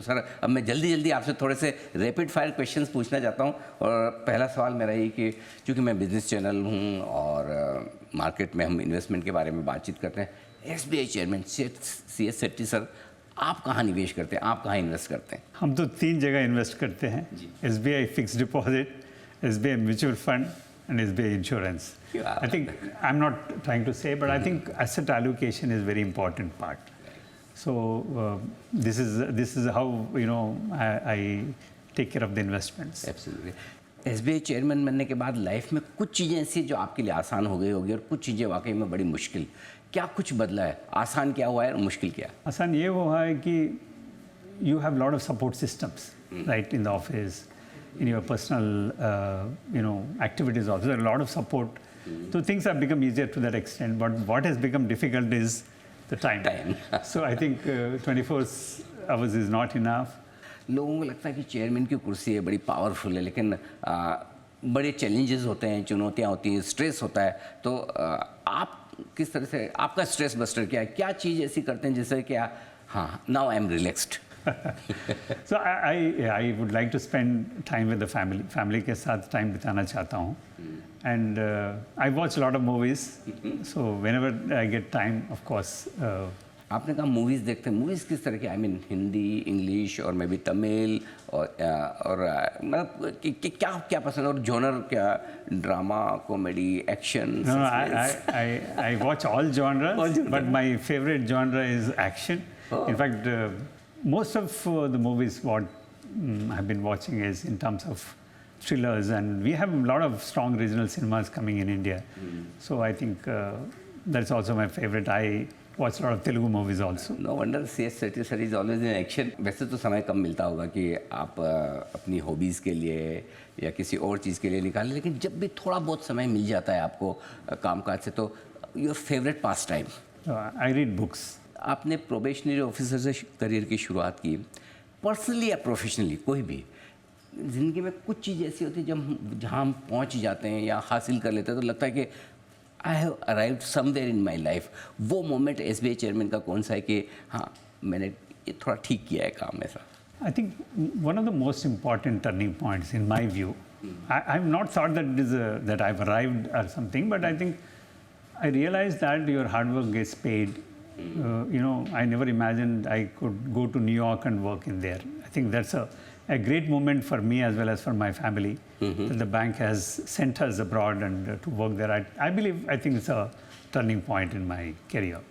तो सर अब मैं जल्दी जल्दी आपसे थोड़े से रैपिड फायर क्वेश्चंस पूछना चाहता हूँ। और पहला सवाल मेरा ये कि चूँकि मैं बिजनेस चैनल हूँ और मार्केट में हम इन्वेस्टमेंट के बारे में बातचीत करते हैं, SBI chairman CS Setty sir, आप कहाँ निवेश करते हैं, आप कहाँ इन्वेस्ट करते हैं? हम तो 3 जगह इन्वेस्ट करते हैं, SBI fixed deposit, SBI mutual fund and SBI insurance. I think I'm not trying to say, but I think asset allocation is very important part. So this is how I take care of the investments. Absolutely. SBI chairman बनने के बाद life में कुछ चीज़ें ऐसी जो आपके लिए आसान हो गई होगी और कुछ चीज़ें वाकई में बड़ी मुश्किल। क्या कुछ बदला है? आसान क्या हुआ है और मुश्किल क्या? आसान ये हुआ है कि you have lot of support systems, right, in the office, in your personal activities also. There are a lot of support. So things have become easier to that extent. But what has become difficult is the time. So I think 24 hours is not enough. लोगों को लगता है कि chairman की कुर्सी है बड़ी powerful है, लेकिन बड़े चैलेंजेस होते हैं, चुनौतियाँ होती हैं, स्ट्रेस होता है। तो आप किस तरह से, आपका स्ट्रेस बस्टर क्या है? क्या चीज़ ऐसी करते हैं जिससे कि हाँ, now I am relaxed? So I would like to spend time with the family. Family के साथ time बिताना चाहता हूँ. And I watch a lot of movies. So whenever I get time, of course. आपने कहा मूवीज़ देखते हैं, movies किस तरह की? आई मीन हिंदी, इंग्लिश और मे बी तमिल और मतलब क्या क्या पसंद है और जॉनर क्या? Drama, comedy, action? No, I watch all genres, but my favorite genre is action. In fact, most of the movies what I've been watching is in terms of thrillers, and we have a lot of strong regional cinemas coming in India. So I think that's also my favorite. I watch a lot of Telugu movies also. No wonder CS Setty sir is always in action. वैसे तो समय कम मिलता होगा कि आप अपनी hobbies के लिए या किसी और चीज़ के लिए निकालें, लेकिन जब भी थोड़ा बहुत समय मिल जाता है आपको कामकाज से, तो your favourite pass time? I read books. आपने प्रोबेशनरी ऑफिसर से करियर की शुरुआत की, पर्सनली या प्रोफेशनली कोई भी ज़िंदगी में कुछ चीज़ ऐसी होती है जब जहाँ हम पहुँच जाते हैं या हासिल कर लेते हैं तो लगता है कि I have arrived somewhere in my life. वो मोमेंट SBI चेयरमैन का कौन सा है कि हाँ मैंने ये थोड़ा ठीक किया है काम ऐसा? I think one of the most important turning points in my view, I've not thought that I've arrived or something, but I think I realized that your hard work gets paid. I never imagined I could go to New York and work in there. I think that's a great moment for me as well as for my family, that the bank has sent us abroad and to work there. I think it's a turning point in my career.